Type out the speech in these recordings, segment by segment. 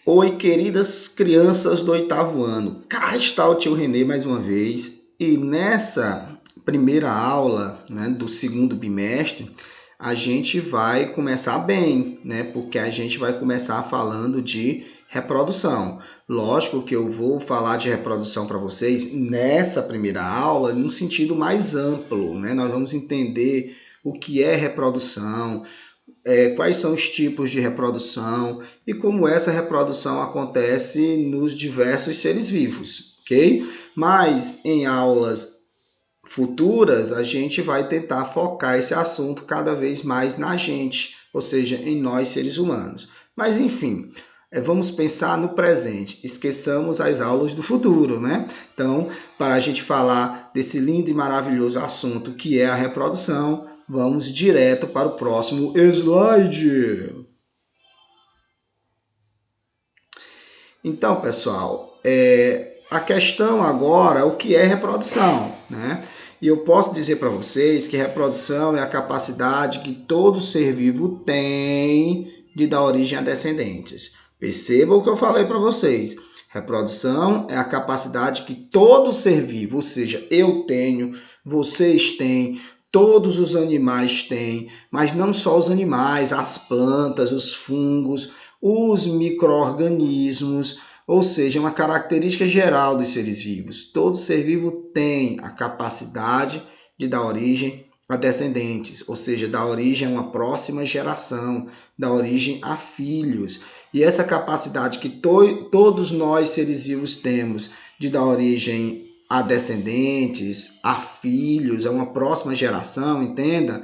Oi, queridas crianças do oitavo ano. Cá está o tio Renê mais uma vez. E nessa primeira aula, né, do segundo bimestre, a gente vai começar bem, né? Porque a gente vai começar falando de reprodução. Lógico que eu vou falar de reprodução para vocês nessa primeira aula num sentido mais amplo, né? Nós vamos entender o que é reprodução, quais são os tipos de reprodução e como essa reprodução acontece nos diversos seres vivos, ok? Mas em aulas futuras a gente vai tentar focar esse assunto cada vez mais na gente, ou seja, em nós seres humanos. Mas enfim, vamos pensar no presente, esqueçamos as aulas do futuro, né? Então, para a gente falar desse lindo e maravilhoso assunto que é a reprodução, vamos direto para o próximo slide. Então, pessoal, a questão agora é o que é reprodução, né? E eu posso dizer para vocês que reprodução é a capacidade que todo ser vivo tem de dar origem a descendentes. Percebam o que eu falei para vocês. Reprodução é a capacidade que todo ser vivo, ou seja, eu tenho, vocês têm, todos os animais têm, mas não só os animais, as plantas, os fungos, os micro-organismos, ou seja, uma característica geral dos seres vivos. Todo ser vivo tem a capacidade de dar origem a descendentes, ou seja, dar origem a uma próxima geração, dar origem a filhos. E essa capacidade que todos nós seres vivos temos de dar origem a descendentes, a filhos, a uma próxima geração, entenda,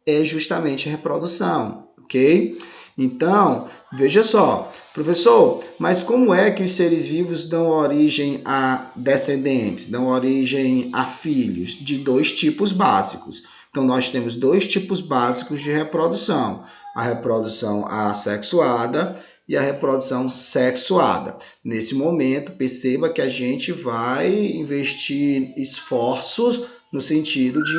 é justamente a reprodução, ok? Então, veja só, professor, mas como é que os seres vivos dão origem a descendentes, dão origem a filhos? De dois tipos básicos. Então, nós temos dois tipos básicos de reprodução: a reprodução assexuada e a reprodução sexuada. Nesse momento, perceba que a gente vai investir esforços no sentido de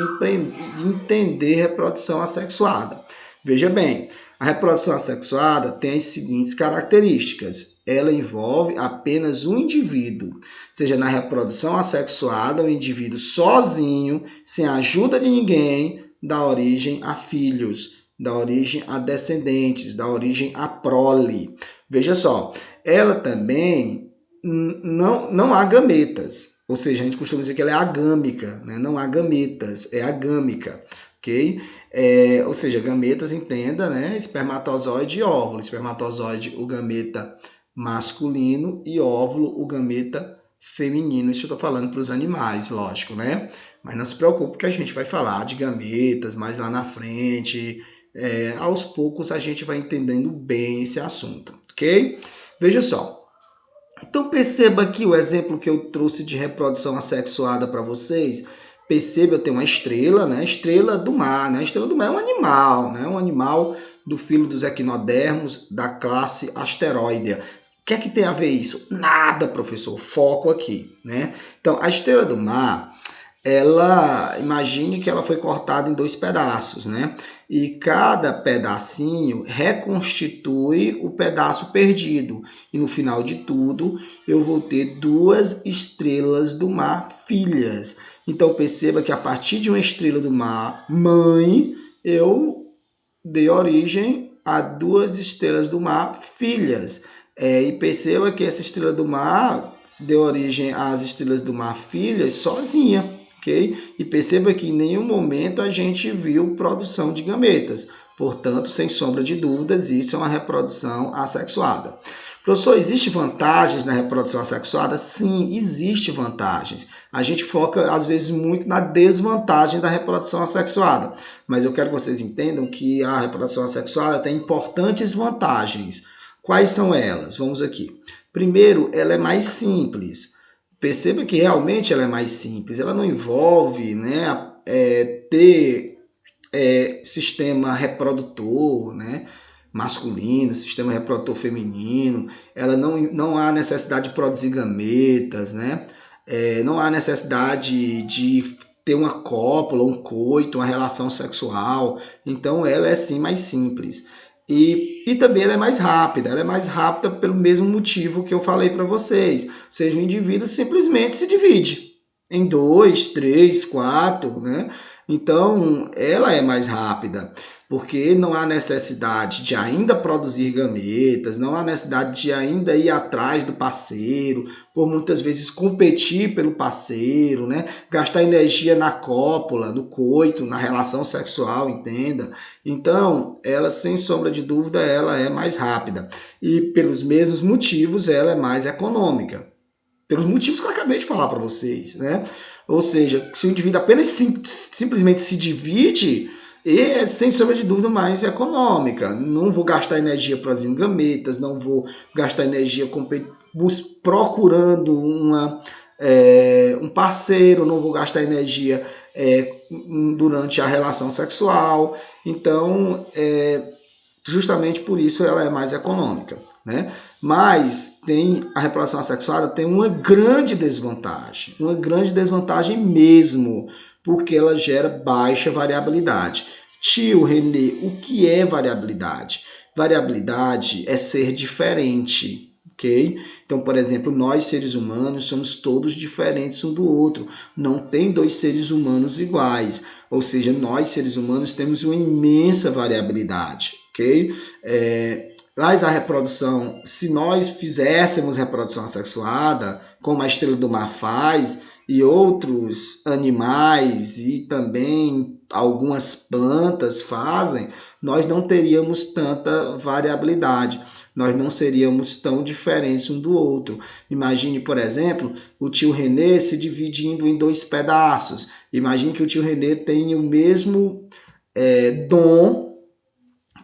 entender reprodução assexuada. Veja bem, a reprodução assexuada tem as seguintes características. Ela envolve apenas um indivíduo. Seja, na reprodução assexuada, o indivíduo sozinho, sem a ajuda de ninguém, dá origem a filhos, dá origem a descendentes, dá origem a prole. Veja só, ela também não há gametas, ou seja, a gente costuma dizer que ela é agâmica, né? Não há gametas, é agâmica, ok? Ou seja, gametas, entenda, né? Espermatozoide e óvulo. Espermatozoide, o gameta masculino, e óvulo, o gameta feminino. Isso eu estou falando para os animais, lógico, né? Mas não se preocupe que a gente vai falar de gametas mais lá na frente. Aos poucos a gente vai entendendo bem esse assunto, ok? Veja só. Então perceba aqui o exemplo que eu trouxe de reprodução assexuada para vocês. Perceba, eu tenho uma estrela, né? Estrela do mar, né? A estrela do mar é um animal, né? Um animal do filo dos equinodermos da classe asteroidea. O que é que tem a ver isso? Nada, professor. Foco aqui, né? Então, a estrela do mar, ela, imagine que ela foi cortada em dois pedaços, né? E cada pedacinho reconstitui o pedaço perdido. E no final de tudo, eu vou ter duas estrelas do mar filhas. Então perceba que a partir de uma estrela do mar mãe, eu dei origem a duas estrelas do mar filhas. E perceba que essa estrela do mar deu origem às estrelas do mar filhas sozinha. Okay? E perceba que em nenhum momento a gente viu produção de gametas. Portanto, sem sombra de dúvidas, isso é uma reprodução assexuada. Professor, existe vantagens na reprodução assexuada? Sim, existe vantagens. A gente foca, às vezes, muito na desvantagem da reprodução assexuada. Mas eu quero que vocês entendam que a reprodução assexuada tem importantes vantagens. Quais são elas? Vamos aqui. Primeiro, ela é mais simples. Perceba que realmente ela é mais simples. Ela não envolve, né, ter sistema reprodutor, né, masculino, sistema reprodutor feminino. Ela não há necessidade de produzir gametas, né? Não há necessidade de ter uma cópula, um coito, uma relação sexual. Então ela é sim mais simples. E também ela é mais rápida. Ela é mais rápida pelo mesmo motivo que eu falei para vocês. Ou seja, o indivíduo simplesmente se divide em 2, 3, 4, né? Então, ela é mais rápida, porque não há necessidade de ainda produzir gametas, não há necessidade de ainda ir atrás do parceiro, por muitas vezes competir pelo parceiro, né? Gastar energia na cópula, no coito, na relação sexual, entenda? Então, ela, sem sombra de dúvida, ela é mais rápida. E pelos mesmos motivos, ela é mais econômica. Pelos motivos que eu acabei de falar para vocês, né? Ou seja, se o indivíduo apenas simplesmente se divide, é, sem sombra de dúvida, mais econômica. Não vou gastar energia produzindo gametas, não vou gastar energia procurando um parceiro, não vou gastar energia durante a relação sexual. Então, justamente por isso ela é mais econômica, né? Mas a reprodução assexuada tem uma grande desvantagem mesmo, porque ela gera baixa variabilidade. Tio Renê, o que é variabilidade? Variabilidade é ser diferente, ok? Então, por exemplo, nós seres humanos somos todos diferentes um do outro. Não tem dois seres humanos iguais. Ou seja, nós seres humanos temos uma imensa variabilidade, ok? Mas a reprodução, se nós fizéssemos reprodução assexuada, como a estrela do mar faz, e outros animais e também algumas plantas fazem, nós não teríamos tanta variabilidade. Nós não seríamos tão diferentes um do outro. Imagine, por exemplo, o tio Renê se dividindo em 2 pedaços. Imagine que o tio Renê tem o mesmo dom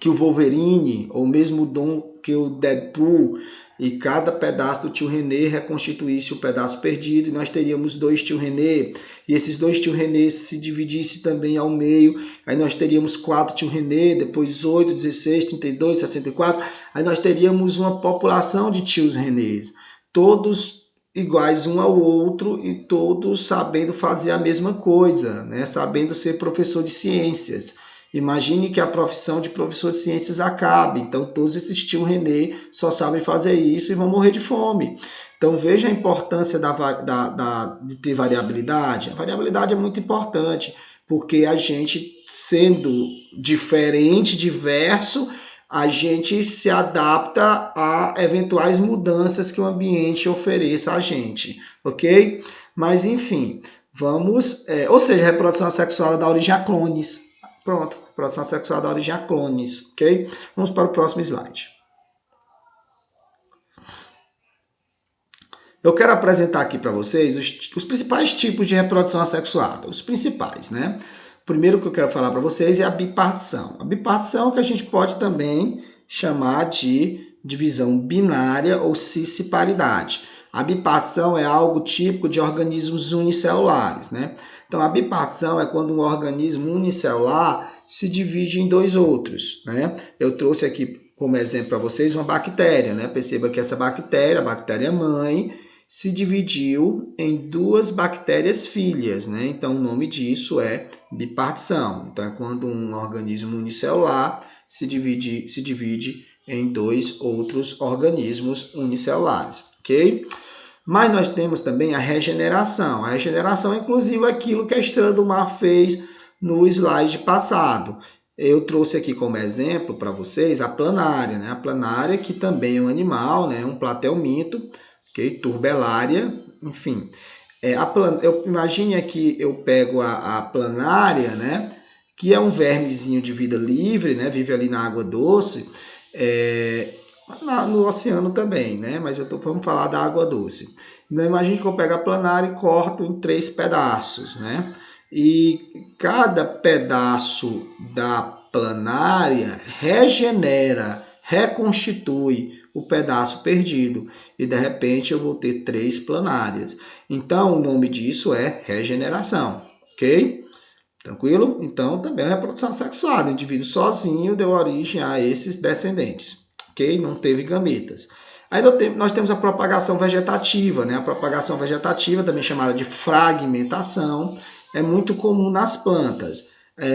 que o Wolverine, ou mesmo dom que o Deadpool, e cada pedaço do tio Renê reconstituísse o pedaço perdido, e nós teríamos 2 tio Renê, e esses 2 tio Renê se dividissem também ao meio, aí nós teríamos 4 tio Renê, depois 8, 16, 32, 64, aí nós teríamos uma população de tios Renês, todos iguais um ao outro e todos sabendo fazer a mesma coisa, né? Sabendo ser professor de ciências. Imagine que a profissão de professor de ciências acabe. Então, todos esses tio Renê só sabem fazer isso e vão morrer de fome. Então, veja a importância de ter variabilidade. A variabilidade é muito importante, porque a gente, sendo diferente, diverso, a gente se adapta a eventuais mudanças que o ambiente ofereça a gente, ok? Mas, enfim, vamos... ou seja, a reprodução assexuada dá origem a clones. Pronto, reprodução sexual dá origem a clones, ok? Vamos para o próximo slide. Eu quero apresentar aqui para vocês os principais tipos de reprodução assexuada, os principais, né? O primeiro que eu quero falar para vocês é a bipartição. A bipartição que a gente pode também chamar de divisão binária ou cisciparidade. A bipartição é algo típico de organismos unicelulares, né? Então, a bipartição é quando um organismo unicelular se divide em 2 outros, né? Eu trouxe aqui como exemplo para vocês uma bactéria, né? Perceba que essa bactéria, a bactéria mãe, se dividiu em 2 bactérias filhas, né? Então, o nome disso é bipartição. Então, é quando um organismo unicelular se divide em 2 outros organismos unicelulares, ok? Mas nós temos também a regeneração. A regeneração é inclusive aquilo que a estrela do mar fez no slide passado. Eu trouxe aqui como exemplo para vocês a planária, né? A planária que também é um animal, né? Um platelminto, okay? Turbelária, enfim. Imagine aqui, eu pego a planária, né? Que é um vermezinho de vida livre, né? Vive ali na água doce, no oceano também, né? Mas vamos falar da água doce. Então, imagine que eu pego a planária e corto em 3 pedaços, né? E cada pedaço da planária regenera, reconstitui o pedaço perdido. E, de repente, eu vou ter 3 planárias. Então, o nome disso é regeneração, ok? Tranquilo? Então, também é a reprodução sexuada. O indivíduo sozinho deu origem a esses descendentes, ok? Não teve gametas. Aí nós temos a propagação vegetativa, né? A propagação vegetativa, também chamada de fragmentação, é muito comum nas plantas.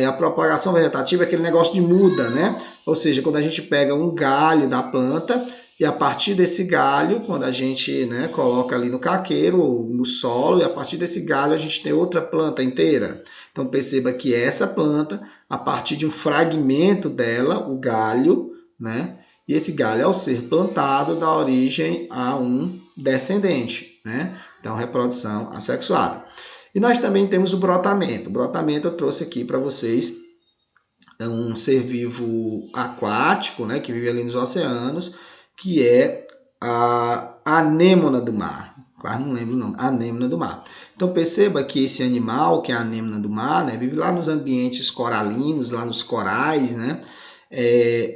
A propagação vegetativa é aquele negócio de muda, né? Ou seja, quando a gente pega um galho da planta e a partir desse galho, quando a gente, né, coloca ali no caqueiro ou no solo, e a partir desse galho a gente tem outra planta inteira. Então perceba que essa planta, a partir de um fragmento dela, o galho, né? E esse galho, ao ser plantado, dá origem a um descendente, né? Então, reprodução assexuada. E nós também temos o brotamento. O brotamento eu trouxe aqui para vocês. É um ser vivo aquático, né, que vive ali nos oceanos, que é a anêmona do mar. Quase não lembro o nome. Anêmona do mar. Então perceba que esse animal, que é a anêmona do mar, né, vive lá nos ambientes coralinos, lá nos corais, né,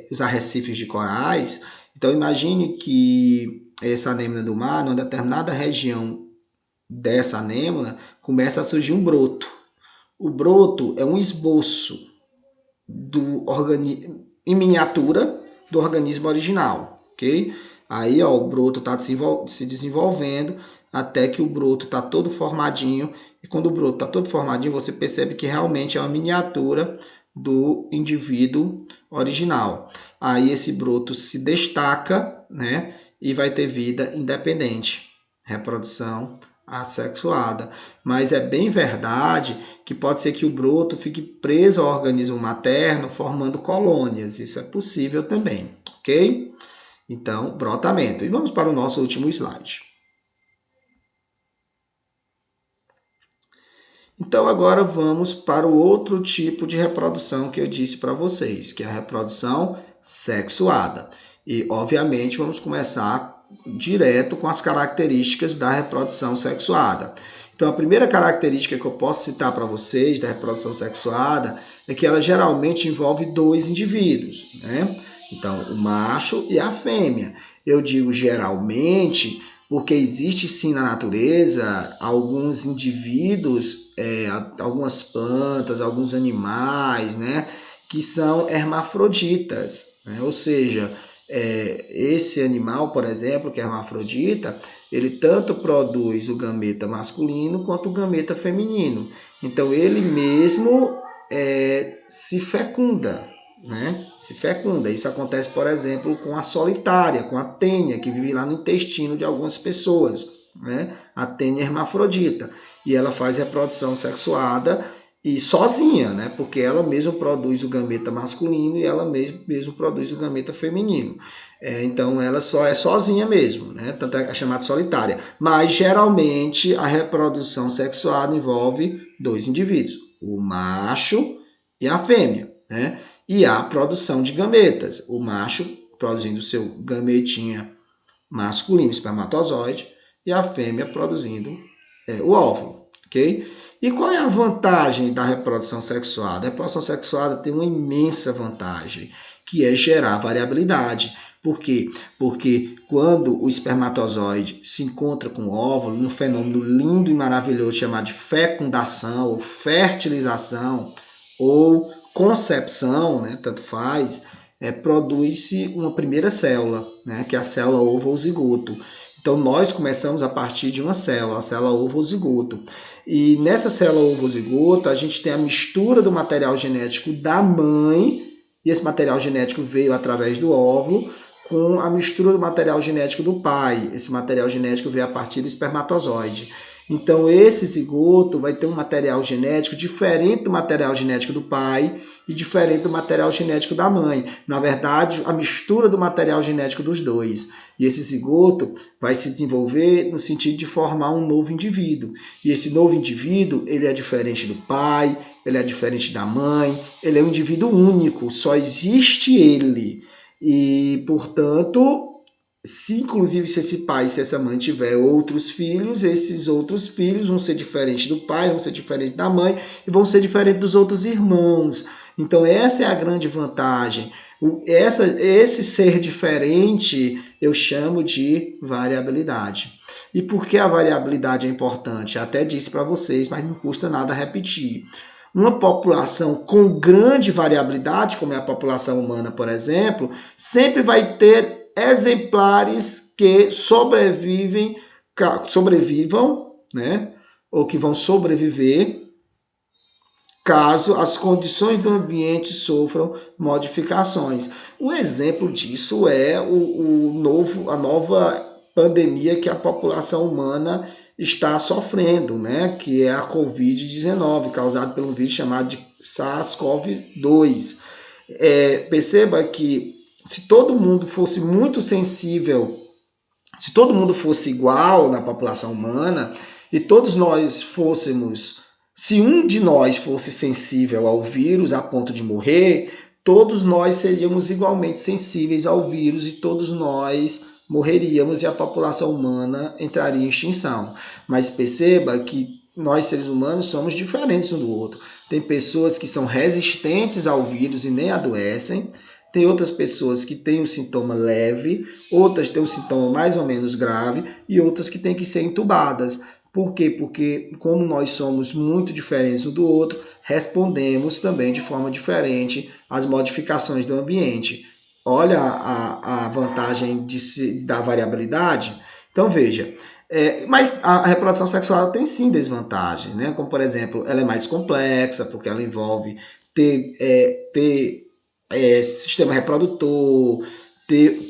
os arrecifes de corais. Então imagine que essa anêmona do mar, numa determinada região dessa anêmona, começa a surgir um broto. O broto é um esboço em miniatura do organismo original, ok? Aí ó, o broto está se desenvolvendo até que o broto está todo formadinho, e quando o broto está todo formadinho, você percebe que realmente é uma miniatura do indivíduo original. Aí esse broto se destaca, né, e vai ter vida independente, reprodução assexuada. Mas é bem verdade que pode ser que o broto fique preso ao organismo materno, formando colônias. Isso é possível também, ok? Então, brotamento. E vamos para o nosso último slide. Então, agora vamos para o outro tipo de reprodução que eu disse para vocês, que é a reprodução sexuada. E, obviamente, vamos começar direto com as características da reprodução sexuada. Então, a primeira característica que eu posso citar para vocês da reprodução sexuada é que ela geralmente envolve dois indivíduos, né? Então, o macho e a fêmea. Eu digo geralmente porque existe sim na natureza alguns indivíduos, algumas plantas, alguns animais, né, que são hermafroditas, né? Ou seja, esse animal, por exemplo, que é hermafrodita, ele tanto produz o gameta masculino quanto o gameta feminino. Então ele mesmo se fecunda, né? Se fecunda. Isso acontece, por exemplo, com a solitária, com a tênia, que vive lá no intestino de algumas pessoas, né? A tênia hermafrodita. E ela faz reprodução sexuada e sozinha, né? Porque ela mesma produz o gameta masculino e ela mesmo produz o gameta feminino. Então ela só é sozinha mesmo, né? Tanto é chamada solitária. Mas geralmente a reprodução sexuada envolve dois indivíduos, o macho e a fêmea, né? E a produção de gametas, o macho produzindo seu gametinha masculino, espermatozoide, e a fêmea produzindo o óvulo, ok? E qual é a vantagem da reprodução sexuada? A reprodução sexuada tem uma imensa vantagem, que é gerar variabilidade. Por quê? Porque quando o espermatozoide se encontra com o óvulo, num fenômeno lindo e maravilhoso chamado de fecundação ou fertilização ou concepção, né, tanto faz, produz-se uma primeira célula, né, que é a célula ovo ou zigoto. Então nós começamos a partir de uma célula, a célula ovo ou zigoto. E nessa célula ovo ou zigoto a gente tem a mistura do material genético da mãe, e esse material genético veio através do óvulo, com a mistura do material genético do pai. Esse material genético veio a partir do espermatozoide. Então, esse zigoto vai ter um material genético diferente do material genético do pai e diferente do material genético da mãe. Na verdade, a mistura do material genético dos dois. E esse zigoto vai se desenvolver no sentido de formar um novo indivíduo. E esse novo indivíduo, ele é diferente do pai, ele é diferente da mãe, ele é um indivíduo único, só existe ele. E, portanto, inclusive se esse pai e se essa mãe tiver outros filhos, esses outros filhos vão ser diferentes do pai, vão ser diferentes da mãe e vão ser diferentes dos outros irmãos. Então essa é a grande vantagem. Esse ser diferente eu chamo de variabilidade. E por que a variabilidade é importante? Eu até disse para vocês, mas não custa nada repetir. Uma população com grande variabilidade, como é a população humana, por exemplo, sempre vai ter exemplares que sobrevivam, né, ou que vão sobreviver caso as condições do ambiente sofram modificações. O exemplo disso é a nova pandemia que a população humana está sofrendo, né? Que é a Covid-19, causada por um vírus chamado de SARS-CoV-2. Perceba que se todo mundo fosse muito sensível, se todo mundo fosse igual na população humana e todos nós fôssemos, se um de nós fosse sensível ao vírus a ponto de morrer, todos nós seríamos igualmente sensíveis ao vírus e todos nós morreríamos e a população humana entraria em extinção. Mas perceba que nós seres humanos somos diferentes um do outro. Tem pessoas que são resistentes ao vírus e nem adoecem. Tem outras pessoas que têm um sintoma leve, outras têm um sintoma mais ou menos grave e outras que têm que ser entubadas. Por quê? Porque como nós somos muito diferentes um do outro, respondemos também de forma diferente às modificações do ambiente. Olha a vantagem da variabilidade. Então veja, mas a reprodução sexual tem sim desvantagens, né? Como por exemplo, ela é mais complexa porque ela envolve ter sistema reprodutor,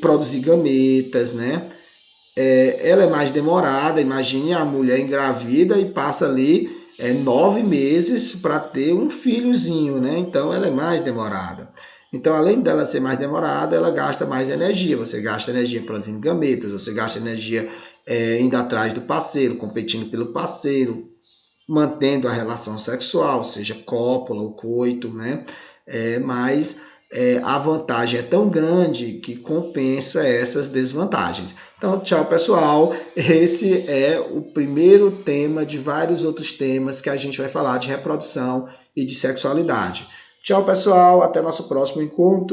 produzir gametas, né? Ela é mais demorada. Imagine a mulher engravida e passa ali 9 meses para ter um filhozinho, né? Então ela é mais demorada. Então, além dela ser mais demorada, ela gasta mais energia. Você gasta energia produzindo gametas, você gasta energia indo atrás do parceiro, competindo pelo parceiro, mantendo a relação sexual, seja cópula ou coito, né? Mas a vantagem é tão grande que compensa essas desvantagens. Então, tchau, pessoal. Esse é o primeiro tema de vários outros temas que a gente vai falar de reprodução e de sexualidade. Tchau, pessoal. Até nosso próximo encontro.